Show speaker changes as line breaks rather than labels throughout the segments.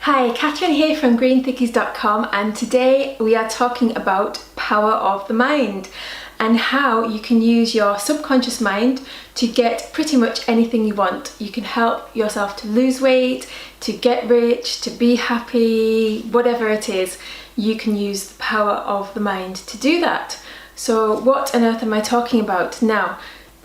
Hi, Catherine here from greenthickies.com, and today we are talking about power of the mind and how you can use your subconscious mind to get pretty much anything you want. You can help yourself to lose weight, to get rich, to be happy, whatever it is, you can use the power of the mind to do that. So what on earth am I talking about now?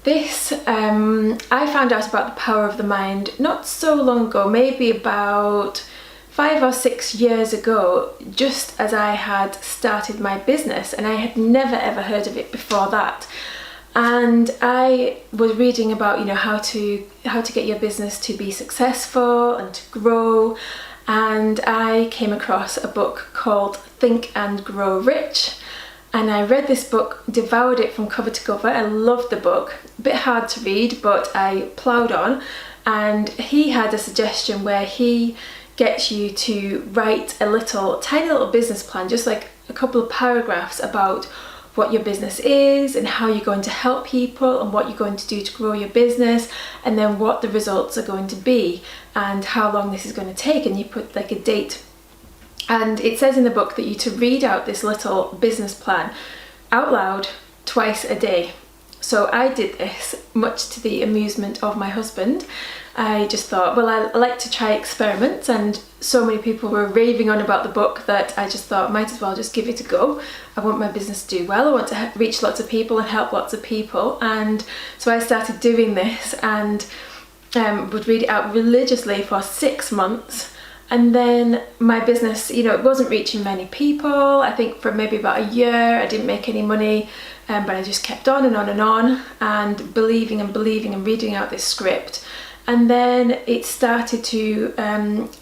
This, I found out about the power of the mind not so long ago, maybe about 5 or 6 years ago, just as I had started my business, and I had never ever heard of it before that. And I was reading about, how to get your business to be successful and to grow, and I came across a book called Think and Grow Rich. And I read this book, devoured it from cover to cover. I loved the book. A bit hard to read, but I ploughed on. And he had a suggestion where he gets you to write a tiny little business plan, just like a couple of paragraphs about what your business is and how you're going to help people and what you're going to do to grow your business, and then what the results are going to be and how long this is going to take, and you put like a date. And it says in the book that you to read out this little business plan out loud twice a day. So I did this, much to the amusement of my husband. I just thought, well, I like to try experiments, and so many people were raving on about the book that I just thought, might as well just give it a go. I want my business to do well, I want to reach lots of people and help lots of people. And so I started doing this and would read it out religiously for 6 months. And then my business, it wasn't reaching many people. I think for maybe about a year I didn't make any money, but I just kept on and on and on, and believing and reading out this script. And then it started to,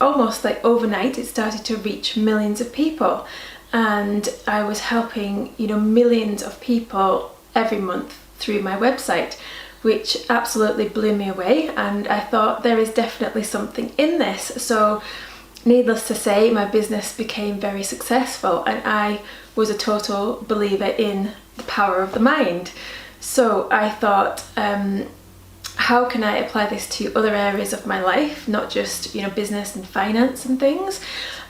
almost like overnight, it started to reach millions of people. And I was helping, millions of people every month through my website, which absolutely blew me away. And I thought, there is definitely something in this. So needless to say, my business became very successful, and I was a total believer in the power of the mind. So I thought, how can I apply this to other areas of my life, not just business and finance and things.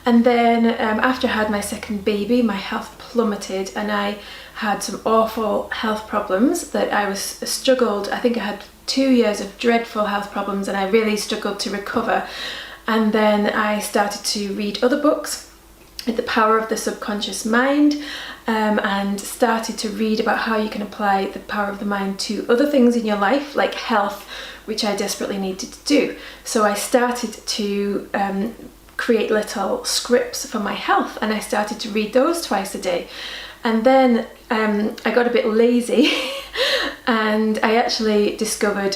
And then after I had my second baby, my health plummeted, and I had some awful health problems that I struggled. I think I had 2 years of dreadful health problems, and I really struggled to recover. And then I started to read other books with the power of the subconscious mind, and started to read about how you can apply the power of the mind to other things in your life, like health, which I desperately needed to do. So I started to create little scripts for my health, and I started to read those twice a day. And then I got a bit lazy and I actually discovered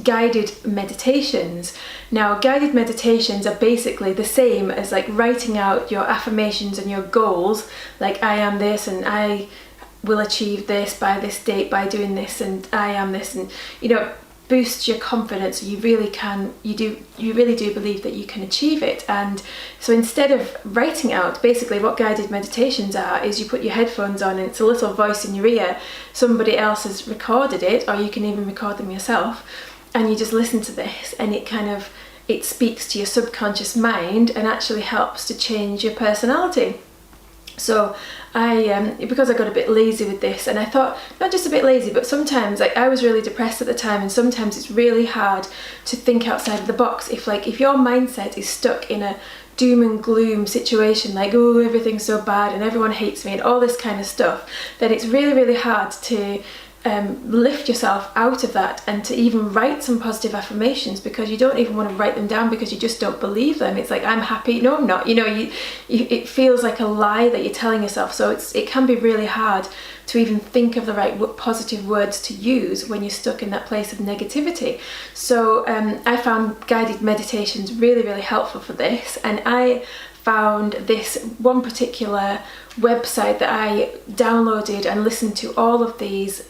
guided meditations. Now, guided meditations are basically the same as like writing out your affirmations and your goals, like I am this and I will achieve this by this date by doing this, and I am this, and boost your confidence. You really do believe that you can achieve it. And so instead of writing out, basically what guided meditations are is you put your headphones on and it's a little voice in your ear. Somebody else has recorded it, or you can even record them yourself, and you just listen to this, and it speaks to your subconscious mind and actually helps to change your personality. So because I got a bit lazy with this, and I thought, not just a bit lazy, but sometimes I was really depressed at the time, and sometimes it's really hard to think outside of the box. If your mindset is stuck in a doom and gloom situation, like, oh, everything's so bad and everyone hates me and all this kind of stuff, then it's really, really hard to lift yourself out of that and to even write some positive affirmations, because you don't even want to write them down because you just don't believe them. It's like, I'm happy, no I'm not, it feels like a lie that you're telling yourself. So it can be really hard to even think of the right positive words to use when you're stuck in that place of negativity. So I found guided meditations really, really helpful for this, and I found this one particular website that I downloaded and listened to all of these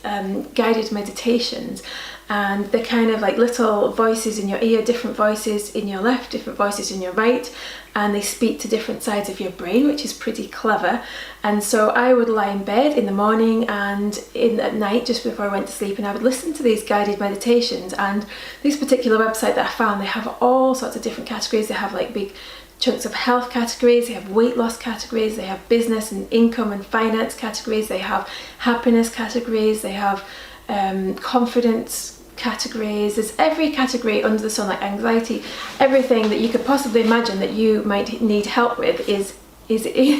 guided meditations, and they're kind of like little voices in your ear, different voices in your left, different voices in your right, and they speak to different sides of your brain, which is pretty clever. And so I would lie in bed in the morning and at night just before I went to sleep, and I would listen to these guided meditations. And this particular website that I found, they have all sorts of different categories. They have like big chunks of health categories, they have weight loss categories, they have business and income and finance categories, they have happiness categories, they have confidence categories. There's every category under the sun, like anxiety. Everything that you could possibly imagine that you might need help with is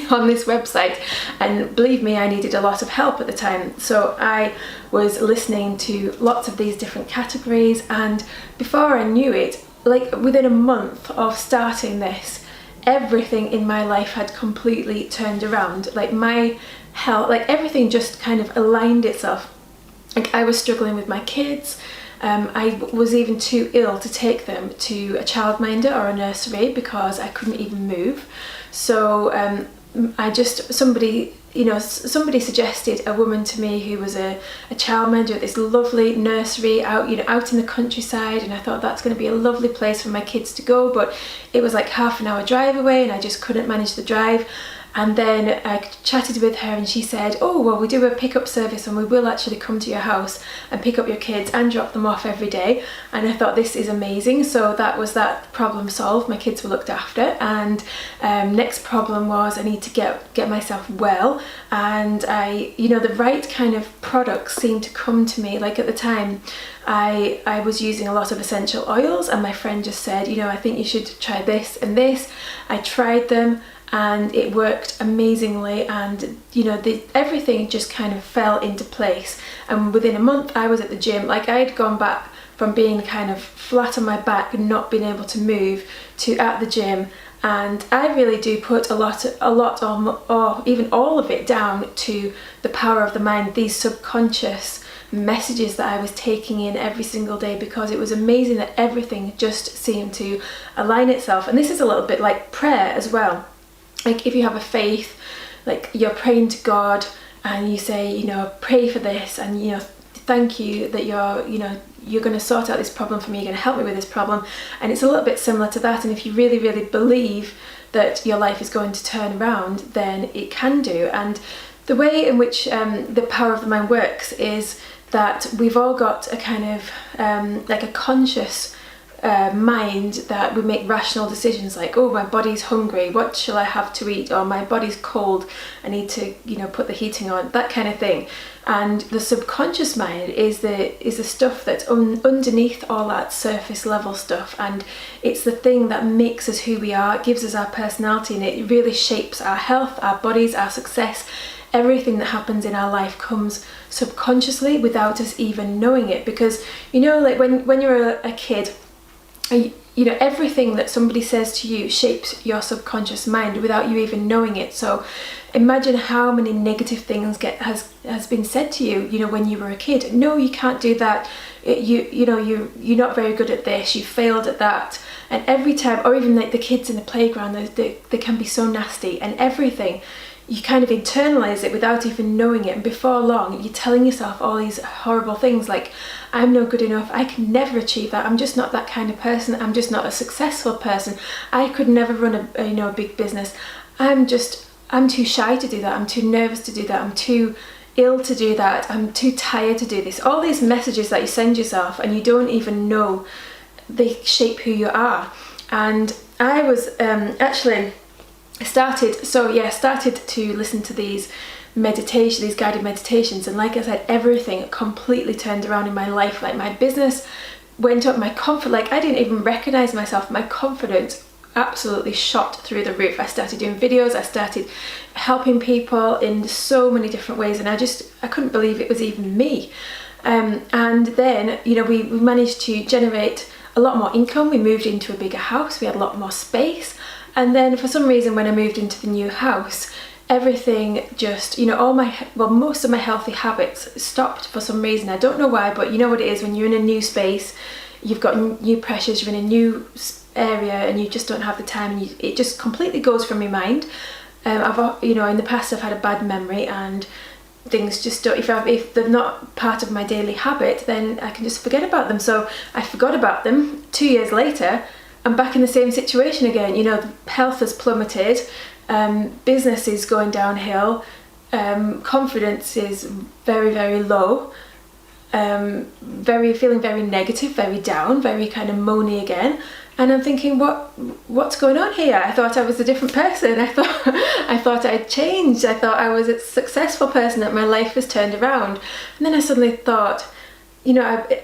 on this website. And believe me, I needed a lot of help at the time, so I was listening to lots of these different categories, and before I knew it, like within a month of starting this, everything in my life had completely turned around. Like my health, like everything just kind of aligned itself. Like I was struggling with my kids. I was even too ill to take them to a childminder or a nursery because I couldn't even move. So somebody suggested a woman to me who was a childminder at this lovely nursery out in the countryside, and I thought that's going to be a lovely place for my kids to go, but it was like half an hour drive away and I just couldn't manage the drive. And then I chatted with her and she said, oh, well, we do a pickup service and we will actually come to your house and pick up your kids and drop them off every day. And I thought, this is amazing. So that was that problem solved. My kids were looked after. And next problem was I need to get myself well. And the right kind of products seemed to come to me. Like at the time, I was using a lot of essential oils, and my friend just said, I think you should try this and this. I tried them and it worked amazingly, and everything just kind of fell into place. And within a month I was at the gym. Like I had gone back from being kind of flat on my back and not being able to move to at the gym. And I really do put a lot or even all of it down to the power of the mind, these subconscious messages that I was taking in every single day, because it was amazing that everything just seemed to align itself. And this is a little bit like prayer as well. Like if you have a faith, like you're praying to God and you say, pray for this, and thank you that you're going to sort out this problem for me, you're going to help me with this problem. And it's a little bit similar to that. And if you really, really believe that your life is going to turn around, then it can do. And the way in which the power of the mind works is that we've all got a kind of like a conscious mind that we make rational decisions, like, oh, my body's hungry, what shall I have to eat? Or my body's cold, I need to put the heating on, that kind of thing. And the subconscious mind is the stuff that's underneath all that surface level stuff, and it's the thing that makes us who we are, gives us our personality, and it really shapes our health, our bodies, our success. Everything that happens in our life comes subconsciously without us even knowing it, because like when you're a kid, everything that somebody says to you shapes your subconscious mind without you even knowing it. So imagine how many negative things has been said to you, when you were a kid. No, you can't do that. You're not very good at this. You failed at that. And every time, or even like the kids in the playground, they can be so nasty, and everything. You kind of internalize it without even knowing it, and before long you're telling yourself all these horrible things like, I'm no good enough, I can never achieve that, I'm just not that kind of person, I'm just not a successful person, I could never run a big business, I'm too shy to do that, I'm too nervous to do that, I'm too ill to do that, I'm too tired to do this. All these messages that you send yourself and you don't even know, they shape who you are. And I was started to listen to these guided meditations, and like I said, everything completely turned around in my life. Like my business went up, my confidence, like I didn't even recognize myself, my confidence absolutely shot through the roof. I started doing videos, I started helping people in so many different ways, and I couldn't believe it was even me. And then we managed to generate a lot more income. We moved into a bigger house, we had a lot more space. And then for some reason, when I moved into the new house, everything just, most of my healthy habits stopped for some reason. I don't know why, but you know what it is when you're in a new space, you've got new pressures, you're in a new area, and you just don't have the time, and it just completely goes from your mind. In the past I've had a bad memory, and things just don't, if they're not part of my daily habit, then I can just forget about them. So I forgot about them. 2 years later, I'm back in the same situation again. Health has plummeted, business is going downhill, confidence is very, very low, feeling very negative, very down, very kind of moany again. And I'm thinking, what's going on here? I thought I was a different person. I thought I'd changed. I thought I was a successful person, that my life was turned around. And then I suddenly thought, I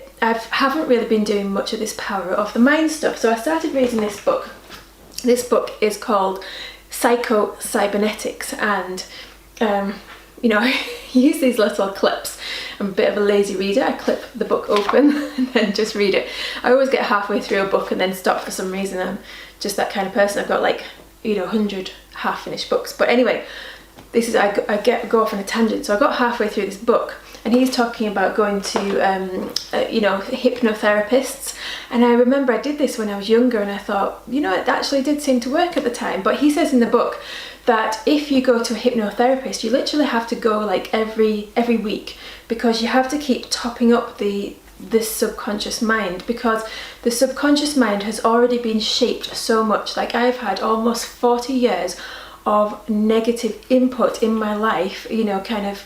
haven't really been doing much of this power of the mind stuff. So I started reading this book. This book is called Psycho-Cybernetics, and I use these little clips. I'm a bit of a lazy reader. I clip the book open and then just read it. I always get halfway through a book and then stop for some reason. I'm just that kind of person. I've got 100 half-finished books. But anyway, I go off on a tangent. So I got halfway through this book, and he's talking about going to hypnotherapists. And I remember I did this when I was younger, and I thought, it actually did seem to work at the time. But he says in the book that if you go to a hypnotherapist, you literally have to go every week, because you have to keep topping up this subconscious mind, because the subconscious mind has already been shaped so much. I've had almost 40 years of negative input in my life, kind of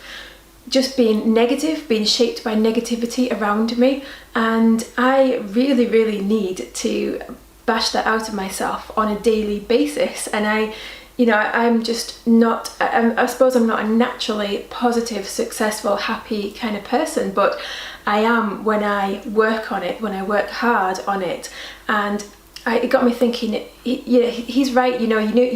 just being negative, being shaped by negativity around me, and I really, really need to bash that out of myself on a daily basis. And I'm just not, I suppose I'm not a naturally positive, successful, happy kind of person, but I am when I work on it, when I work hard on it. And it got me thinking, he's right, you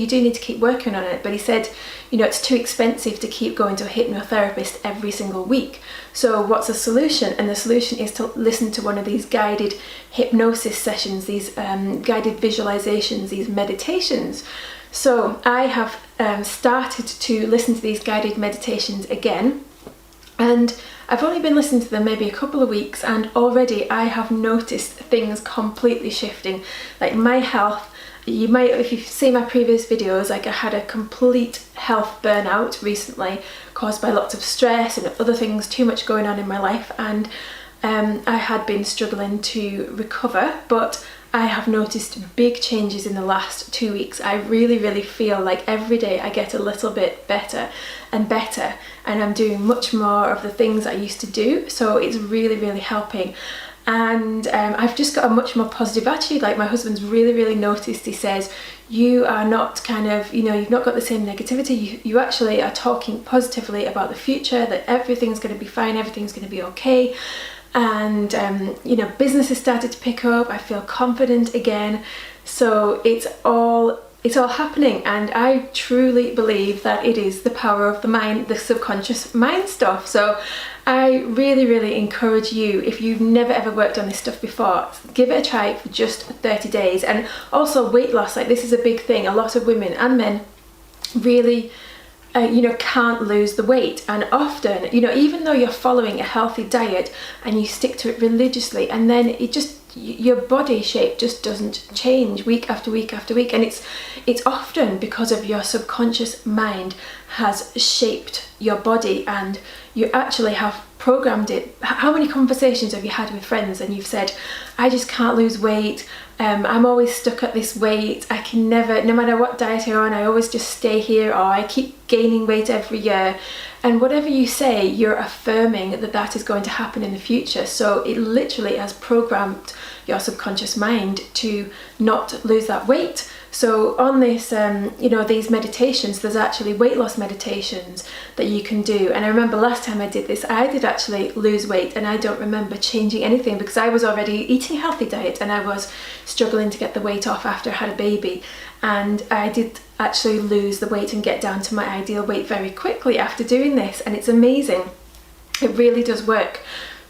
do need to keep working on it, but he said, it's too expensive to keep going to a hypnotherapist every single week. So what's the solution? And the solution is to listen to one of these guided hypnosis sessions, these guided visualizations, these meditations. So I have started to listen to these guided meditations again, and I've only been listening to them maybe a couple of weeks, and already I have noticed things completely shifting. My health, you might, if you've seen my previous videos, I had a complete health burnout recently, caused by lots of stress and other things, too much going on in my life, and I had been struggling to recover, but I have noticed big changes in the last 2 weeks. I really, really feel like every day I get a little bit better and better, and I'm doing much more of the things I used to do. So it's really, really helping. And I've just got a much more positive attitude. My husband's really, really noticed. He says, you are not you've not got the same negativity. You actually are talking positively about the future, that everything's going to be fine, everything's going to be okay. And business has started to pick up. I feel confident again. So it's all happening, and I truly believe that it is the power of the mind, the subconscious mind stuff. So I really, really encourage you, if you've never ever worked on this stuff before, give it a try for just 30 days. And also weight loss, this is a big thing. A lot of women and men really can't lose the weight, and often, even though you're following a healthy diet and you stick to it religiously, and then your body shape just doesn't change week after week after week, and it's often because of your subconscious mind has shaped your body, and you actually have programmed it. How many conversations have you had with friends and you've said, I just can't lose weight, I'm always stuck at this weight, I can never, no matter what diet you're on, I always just stay here, or I keep gaining weight every year. And whatever you say, you're affirming that is going to happen in the future. So it literally has programmed your subconscious mind to not lose that weight. So on this, these meditations, there's actually weight loss meditations that you can do. And I remember last time I did this, I did actually lose weight, and I don't remember changing anything, because I was already eating a healthy diet and I was struggling to get the weight off after I had a baby. And I did actually lose the weight and get down to my ideal weight very quickly after doing this, and it's amazing. It really does work.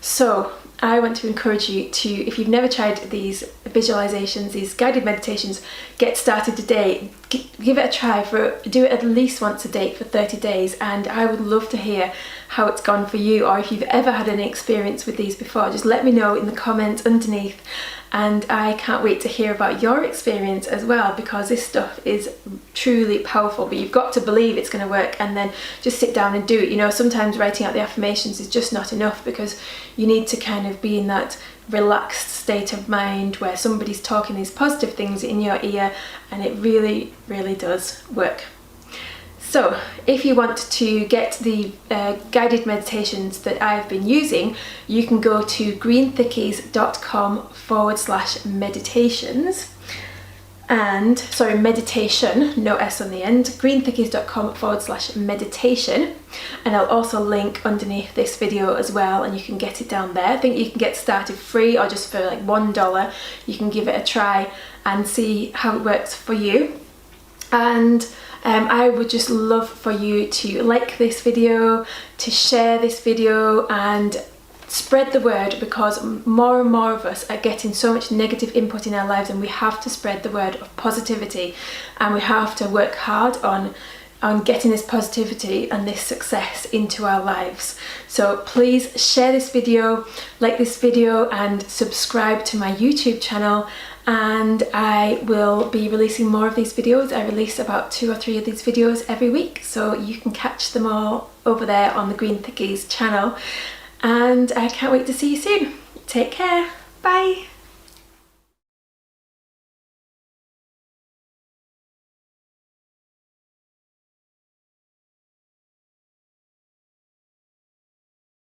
So I want to encourage you to, if you've never tried these visualizations, these guided meditations, get started today. Give it a try, do it at least once a day for 30 days, and I would love to hear how it's gone for you, or if you've ever had any experience with these before, just let me know in the comments underneath. And I can't wait to hear about your experience as well, because this stuff is truly powerful, but you've got to believe it's going to work, and then just sit down and do it. Sometimes writing out the affirmations is just not enough, because you need to kind of be in that relaxed state of mind where somebody's talking these positive things in your ear, and it really, really does work. So if you want to get the guided meditations that I've been using, you can go to greenthickies.com/meditations. And sorry, meditation, no S on the end, greenthickies.com/meditation. And I'll also link underneath this video as well, and you can get it down there. I think you can get started free or just for like $1. You can give it a try and see how it works for you. And I would just love for you to like this video, to share this video, and spread the word, because more and more of us are getting so much negative input in our lives, and we have to spread the word of positivity, and we have to work hard on getting this positivity and this success into our lives. So please share this video, like this video, and subscribe to my YouTube channel, and I will be releasing more of these videos. I release about 2 or 3 of these videos every week, so you can catch them all over there on the Green Thickies channel. And I can't wait to see you soon. Take care. Bye.